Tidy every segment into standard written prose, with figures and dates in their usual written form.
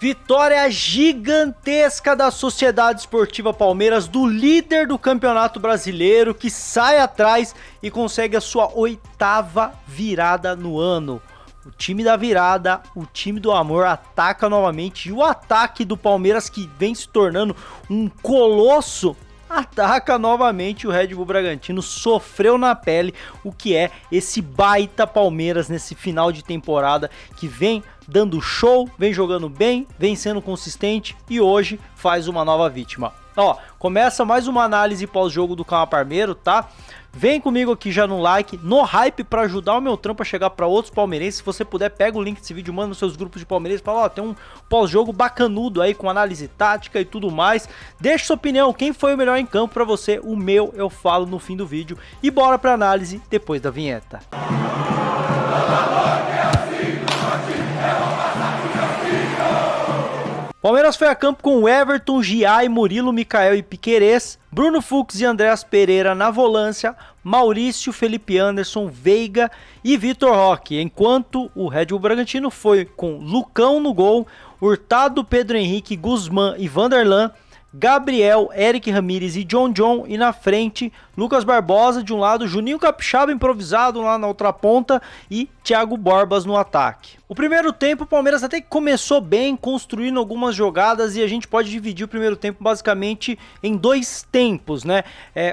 Vitória gigantesca da Sociedade Esportiva Palmeiras, do líder do Campeonato Brasileiro, que sai atrás e consegue a sua 8ª virada no ano. O time da virada, o time do amor ataca novamente, e o ataque do Palmeiras, que vem se tornando um colosso, ataca novamente. O Red Bull Bragantino sofreu na pele o que é esse baita Palmeiras nesse final de temporada, que vem dando show, vem jogando bem, vem sendo consistente e hoje faz uma nova vítima. Ó, começa mais uma análise pós-jogo do Calma Parmeiro, tá? Vem comigo aqui já no like, no hype, para ajudar o meu trampo a chegar para outros palmeirenses. Se você puder, pega o link desse vídeo, manda nos seus grupos de palmeirenses, fala, ó, tem um pós-jogo bacanudo aí com análise tática e tudo mais. Deixa sua opinião, quem foi o melhor em campo para você? O meu eu falo no fim do vídeo. E bora pra análise depois da vinheta. Palmeiras foi a campo com Everton, Giai, Murilo, Michael e Piquerez, Bruno Fux e Andreas Pereira na volância, Maurício, Felipe Anderson, Veiga e Vitor Roque, enquanto o Red Bull Bragantino foi com Lucão no gol, Hurtado, Pedro Henrique, Guzmán e Vanderlan, Gabriel, Eric Ramírez e John, e na frente Lucas Barbosa de um lado, Juninho Capixaba improvisado lá na outra ponta e Thiago Borbas no ataque. O primeiro tempo o Palmeiras até que começou bem, construindo algumas jogadas, e a gente pode dividir o primeiro tempo basicamente em dois tempos, né?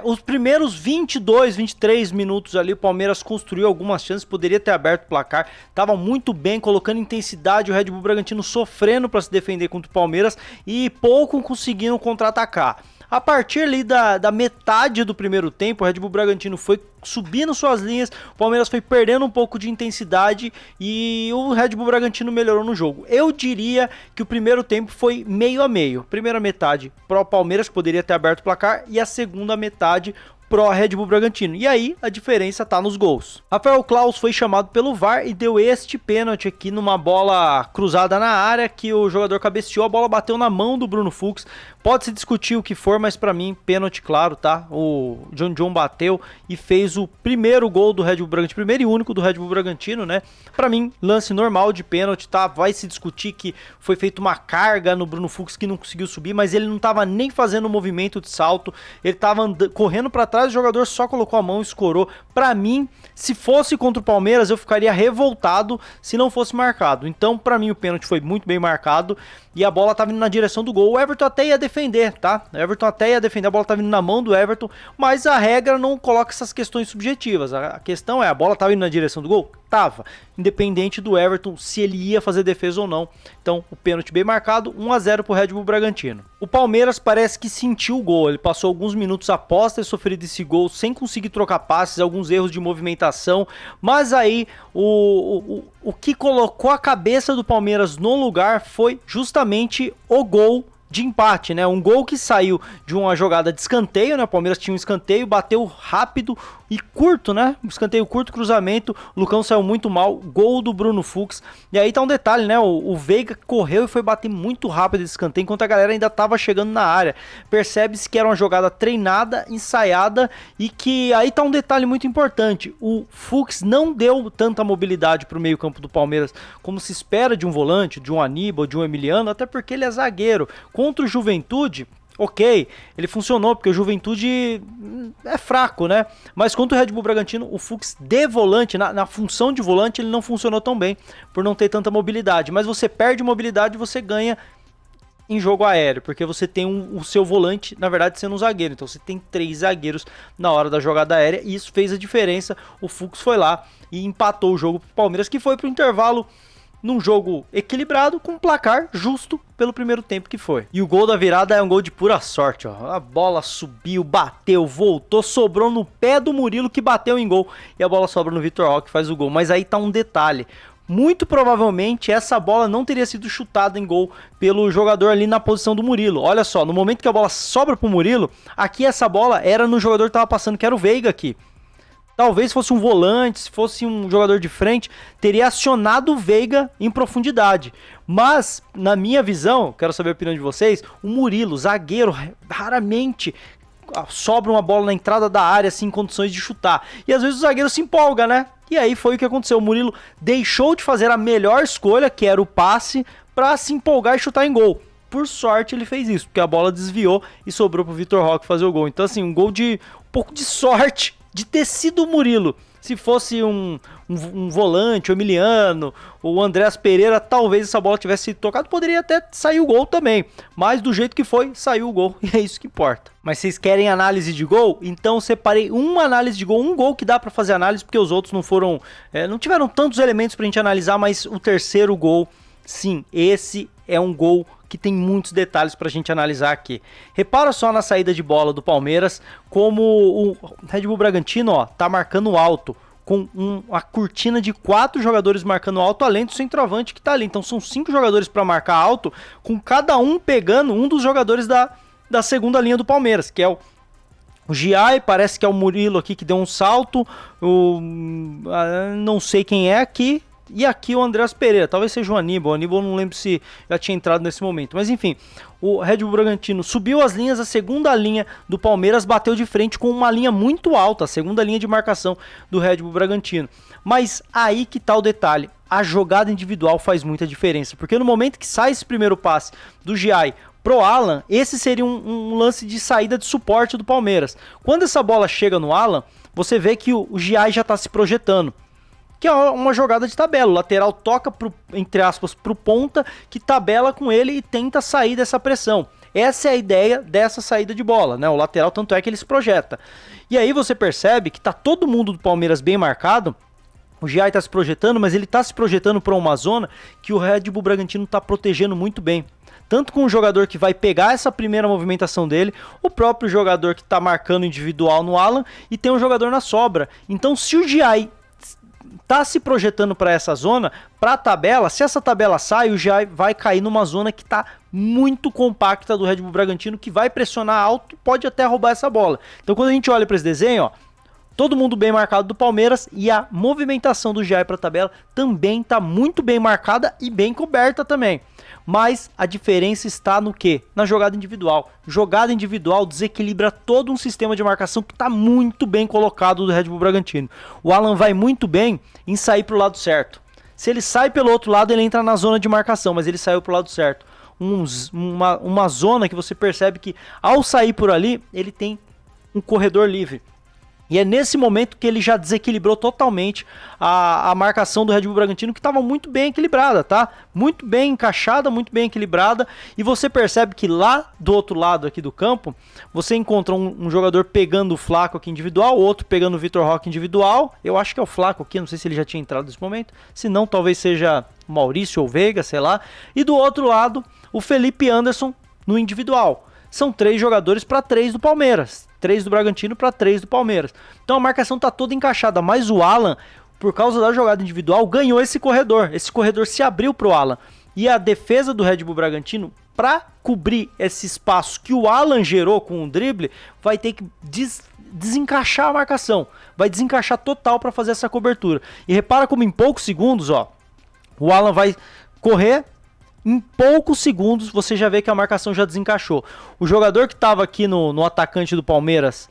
Os primeiros 22, 23 minutos ali o Palmeiras construiu algumas chances, poderia ter aberto o placar, estava muito bem, colocando intensidade, o Red Bull Bragantino sofrendo para se defender contra o Palmeiras e pouco conseguindo contra-atacar. A partir ali da metade do primeiro tempo, o Red Bull Bragantino foi subindo suas linhas, o Palmeiras foi perdendo um pouco de intensidade e o Red Bull Bragantino melhorou no jogo. Eu diria que o primeiro tempo foi meio a meio. Primeira metade pro Palmeiras, que poderia ter aberto o placar, e a segunda metade pro Red Bull Bragantino. E aí a diferença tá nos gols. Rafael Claus foi chamado pelo VAR e deu este pênalti aqui numa bola cruzada na área que o jogador cabeceou, a bola bateu na mão do Bruno Fux. Pode-se discutir o que for, mas pra mim, pênalti claro, tá? O John bateu e fez o primeiro gol do Red Bull Bragantino, primeiro e único do Red Bull Bragantino, né? Pra mim, lance normal de pênalti, tá? Vai se discutir que foi feita uma carga no Bruno Fux que não conseguiu subir, mas ele não tava nem fazendo o movimento de salto, ele tava correndo pra trás, o jogador só colocou a mão e escorou. Pra mim, se fosse contra o Palmeiras, eu ficaria revoltado se não fosse marcado. Então, pra mim, o pênalti foi muito bem marcado e a bola tava indo na direção do gol. O Everton até ia defender, tá? O Everton até ia defender, a bola tava indo na mão do Everton, mas a regra não coloca essas questões subjetivas. A questão é, a bola tava indo na direção do gol? Tava. Independente do Everton, se ele ia fazer defesa ou não. Então, o pênalti bem marcado, 1-0 pro Red Bull Bragantino. O Palmeiras parece que sentiu o gol. Ele passou alguns minutos após ter sofrido esse gol, sem conseguir trocar passes, alguns erros de movimentação. Mas aí, o que colocou a cabeça do Palmeiras no lugar foi justamente o gol de empate, né? Um gol que saiu de uma jogada de escanteio, né? O Palmeiras tinha um escanteio, bateu rápido e curto, né? Escanteio curto, cruzamento, o Lucão saiu muito mal, gol do Bruno Fux. E aí tá um detalhe, né? O Veiga correu e foi bater muito rápido esse escanteio, enquanto a galera ainda tava chegando na área. Percebe-se que era uma jogada treinada, ensaiada, e que aí tá um detalhe muito importante. O Fux não deu tanta mobilidade pro meio campo do Palmeiras como se espera de um volante, de um Aníbal, de um Emiliano, até porque ele é zagueiro. Contra o Juventude, ok, ele funcionou, porque o Juventude é fraco, né? Mas contra o Red Bull Bragantino, o Fux de volante, na função de volante, ele não funcionou tão bem, por não ter tanta mobilidade. Mas você perde mobilidade, você ganha em jogo aéreo, porque você tem o seu volante, na verdade, sendo um zagueiro. Então você tem 3 zagueiros na hora da jogada aérea, e isso fez a diferença. O Fux foi lá e empatou o jogo pro Palmeiras, que foi pro intervalo num jogo equilibrado, com um placar justo pelo primeiro tempo que foi. E o gol da virada é um gol de pura sorte, ó. A bola subiu, bateu, voltou, sobrou no pé do Murilo, que bateu em gol, e a bola sobra no Vitor Roque, que faz o gol. Mas aí tá um detalhe: muito provavelmente essa bola não teria sido chutada em gol pelo jogador ali na posição do Murilo. Olha só, no momento que a bola sobra pro Murilo, aqui essa bola era no jogador que tava passando, que era o Veiga aqui. Talvez fosse um volante, se fosse um jogador de frente, teria acionado o Veiga em profundidade. Mas, na minha visão, quero saber a opinião de vocês, o Murilo, zagueiro, raramente sobra uma bola na entrada da área, assim, em condições de chutar. E às vezes o zagueiro se empolga, né? E aí foi o que aconteceu. O Murilo deixou de fazer a melhor escolha, que era o passe para se empolgar e chutar em gol. Por sorte ele fez isso, porque a bola desviou e sobrou pro Vitor Roque fazer o gol. Então assim, um gol de um pouco de sorte de ter sido o Murilo. Se fosse um volante, o Emiliano, o Andreas Pereira, talvez essa bola tivesse sido tocada, poderia até sair o gol também. Mas do jeito que foi, saiu o gol e é isso que importa. Mas vocês querem análise de gol? Então separei uma análise de gol, um gol que dá pra fazer análise, porque os outros não foram, não tiveram tantos elementos pra gente analisar, mas o terceiro gol, sim, esse é um gol que tem muitos detalhes pra gente analisar aqui. Repara só na saída de bola do Palmeiras, como o Red Bull Bragantino, ó, tá marcando alto, com uma cortina de 4 jogadores marcando alto, além do centroavante que tá ali. Então são 5 jogadores para marcar alto, com cada um pegando um dos jogadores da segunda linha do Palmeiras, que é o Giai, parece que é o Murilo aqui que deu um salto, não sei quem é aqui. E aqui o Andreas Pereira, talvez seja o Aníbal não lembro se já tinha entrado nesse momento. Mas enfim, o Red Bull Bragantino subiu as linhas, a segunda linha do Palmeiras bateu de frente com uma linha muito alta, a segunda linha de marcação do Red Bull Bragantino. Mas aí que tá o detalhe, a jogada individual faz muita diferença, porque no momento que sai esse primeiro passe do Giai pro Alan, esse seria um lance de saída de suporte do Palmeiras. Quando essa bola chega no Alan, você vê que o Giai já tá se projetando, que é uma jogada de tabela. O lateral toca, entre aspas, pro ponta, que tabela com ele e tenta sair dessa pressão. Essa é a ideia dessa saída de bola, né? O lateral, tanto é que ele se projeta. E aí você percebe que tá todo mundo do Palmeiras bem marcado. O Giai tá se projetando, mas ele tá se projetando para uma zona que o Red Bull Bragantino tá protegendo muito bem. Tanto com o jogador que vai pegar essa primeira movimentação dele, o próprio jogador que tá marcando individual no Alan, e tem um jogador na sobra. Então se o Giai tá se projetando para essa zona, para a tabela, se essa tabela sai, o Giai vai cair numa zona que tá muito compacta do Red Bull Bragantino, que vai pressionar alto e pode até roubar essa bola. Então quando a gente olha para esse desenho, ó, todo mundo bem marcado do Palmeiras e a movimentação do Giai para a tabela também tá muito bem marcada e bem coberta também. Mas a diferença está no quê? Na jogada individual. Jogada individual desequilibra todo um sistema de marcação que está muito bem colocado do Red Bull Bragantino. O Alan vai muito bem em sair para o lado certo. Se ele sai pelo outro lado, ele entra na zona de marcação, mas ele saiu para o lado certo. Uma zona que você percebe que ao sair por ali, ele tem um corredor livre. E é nesse momento que ele já desequilibrou totalmente a marcação do Red Bull Bragantino, que estava muito bem equilibrada, tá? Muito bem encaixada, muito bem equilibrada. E você percebe que lá do outro lado aqui do campo, você encontra um jogador pegando o Flaco aqui individual, outro pegando o Vitor Roque individual. Eu acho que é o Flaco aqui, não sei se ele já tinha entrado nesse momento. Se não, talvez seja o Maurício ou Veiga, sei lá. E do outro lado, o Felipe Anderson no individual. São 3 jogadores para 3 do Palmeiras. 3 do Bragantino para 3 do Palmeiras. Então a marcação tá toda encaixada, mas o Alan, por causa da jogada individual, ganhou esse corredor. Esse corredor se abriu pro Alan. E a defesa do Red Bull Bragantino, para cobrir esse espaço que o Alan gerou com o drible, vai ter que desencaixar a marcação. Vai desencaixar total para fazer essa cobertura. E repara como em poucos segundos, ó, o Alan vai correr. Em poucos segundos você já vê que a marcação já desencaixou. O jogador que estava aqui no atacante do Palmeiras,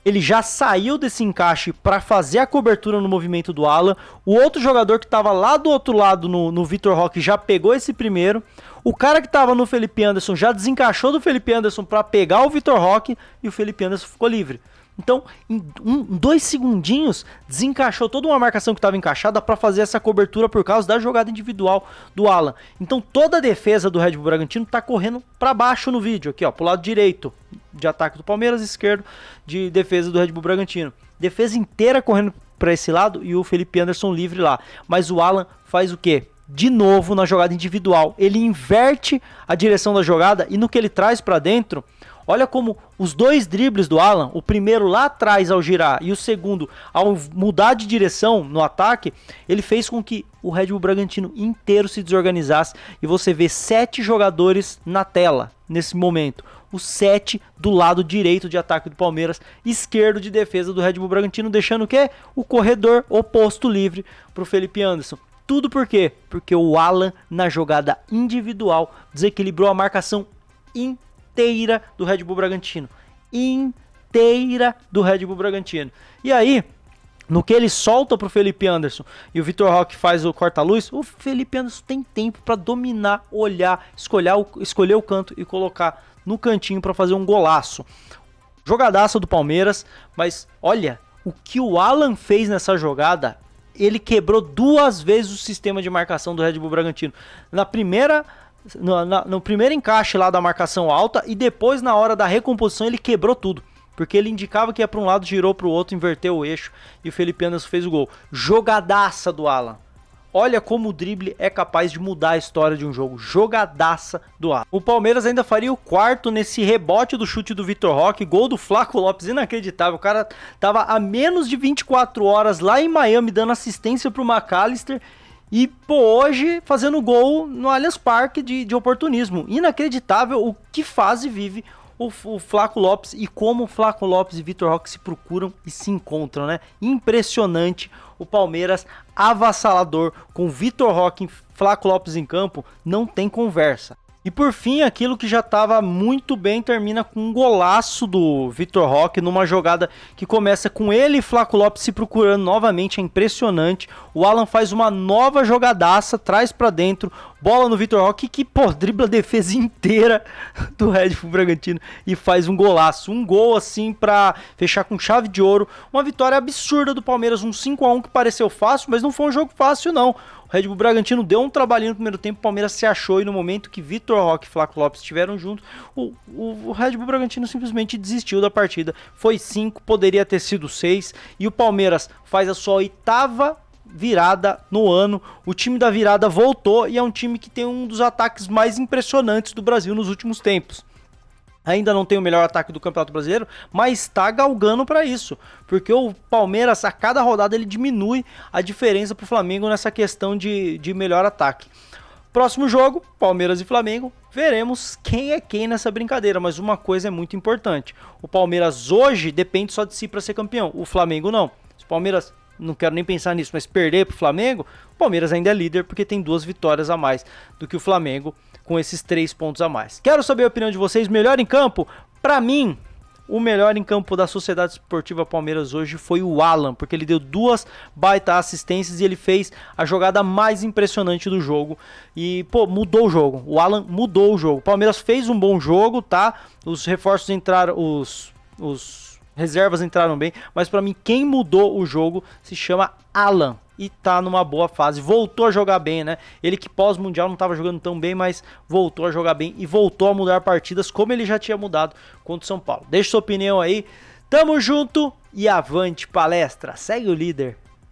ele já saiu desse encaixe para fazer a cobertura no movimento do Alan. O outro jogador que estava lá do outro lado no Vitor Roque já pegou esse primeiro. O cara que estava no Felipe Anderson já desencaixou do Felipe Anderson para pegar o Vitor Roque e o Felipe Anderson ficou livre. Então, em 2 segundinhos, desencaixou toda uma marcação que estava encaixada para fazer essa cobertura por causa da jogada individual do Alan. Então, toda a defesa do Red Bull Bragantino está correndo para baixo no vídeo, aqui ó, pro lado direito de ataque do Palmeiras, esquerdo de defesa do Red Bull Bragantino. Defesa inteira correndo para esse lado e o Felipe Anderson livre lá. Mas o Alan faz o quê? De novo na jogada individual. Ele inverte a direção da jogada e no que ele traz para dentro... Olha como os 2 dribles do Alan, o primeiro lá atrás ao girar e o segundo ao mudar de direção no ataque, ele fez com que o Red Bull Bragantino inteiro se desorganizasse e você vê 7 jogadores na tela nesse momento. Os 7 do lado direito de ataque do Palmeiras, esquerdo de defesa do Red Bull Bragantino, deixando o quê? O corredor oposto livre para o Felipe Anderson. Tudo por quê? Porque o Alan, na jogada individual, desequilibrou a marcação inteira do Red Bull Bragantino. Inteira do Red Bull Bragantino. E aí, No que ele solta pro Felipe Anderson e o Vitor Roque faz o corta-luz, o Felipe Anderson tem tempo para dominar, olhar, escolher o canto e colocar no cantinho para fazer um golaço. Jogadaça do Palmeiras, mas olha, o que o Alan fez nessa jogada, ele quebrou 2 vezes o sistema de marcação do Red Bull Bragantino. No primeiro encaixe lá da marcação alta e depois na hora da recomposição ele quebrou tudo. Porque ele indicava que ia para um lado, girou para o outro, inverteu o eixo e o Felipe Anderson fez o gol. Jogadaça do Alan. Olha como o drible é capaz de mudar a história de um jogo. Jogadaça do Alan. O Palmeiras ainda faria o 4º nesse rebote do chute do Vitor Roque. Gol do Flaco Lopes, inacreditável. O cara tava a menos de 24 horas lá em Miami dando assistência pro McAllister. E, pô, hoje fazendo gol no Allianz Parque de oportunismo. Inacreditável o que faz e vive o Flaco Lopes e como o Flaco Lopes e Vitor Roque se procuram e se encontram, né? Impressionante. O Palmeiras avassalador com Vitor Roque e Flaco Lopes em campo, não tem conversa. E por fim, aquilo que já estava muito bem termina com um golaço do Vitor Roque numa jogada que começa com ele e Flaco Lopes se procurando novamente, é impressionante. O Alan faz uma nova jogadaça, traz para dentro, bola no Vitor Roque que, pô, dribla a defesa inteira do Red Bull Bragantino e faz um golaço. Um gol assim para fechar com chave de ouro. Uma vitória absurda do Palmeiras, um 5-1 que pareceu fácil, mas não foi um jogo fácil não. O Red Bull Bragantino deu um trabalhinho no primeiro tempo, o Palmeiras se achou e no momento que Vitor Roque e Flaco Lopes estiveram juntos, o Red Bull Bragantino simplesmente desistiu da partida. Foi 5, poderia ter sido 6 e o Palmeiras faz a sua 8ª virada no ano. O time da virada voltou e é um time que tem um dos ataques mais impressionantes do Brasil nos últimos tempos. Ainda não tem o melhor ataque do Campeonato Brasileiro, mas está galgando para isso, porque o Palmeiras a cada rodada ele diminui a diferença para o Flamengo nessa questão de melhor ataque. Próximo jogo, Palmeiras e Flamengo, veremos quem é quem nessa brincadeira, mas uma coisa é muito importante, o Palmeiras hoje depende só de si para ser campeão, o Flamengo não. Se o Palmeiras, não quero nem pensar nisso, mas perder para o Flamengo, o Palmeiras ainda é líder porque tem 2 vitórias a mais do que o Flamengo, com esses 3 pontos a mais. Quero saber a opinião de vocês. Melhor em campo? Para mim, o melhor em campo da Sociedade Esportiva Palmeiras hoje foi o Alan, porque ele deu 2 baita assistências e ele fez a jogada mais impressionante do jogo. E, pô, mudou o jogo. O Alan mudou o jogo. O Palmeiras fez um bom jogo, tá? Os reforços entraram, os reservas entraram bem, mas para mim quem mudou o jogo se chama Alan. E tá numa boa fase, voltou a jogar bem, né? Ele que pós-mundial não tava jogando tão bem, mas voltou a jogar bem e voltou a mudar partidas como ele já tinha mudado contra o São Paulo. Deixa sua opinião aí, tamo junto e avante palestra, segue o líder.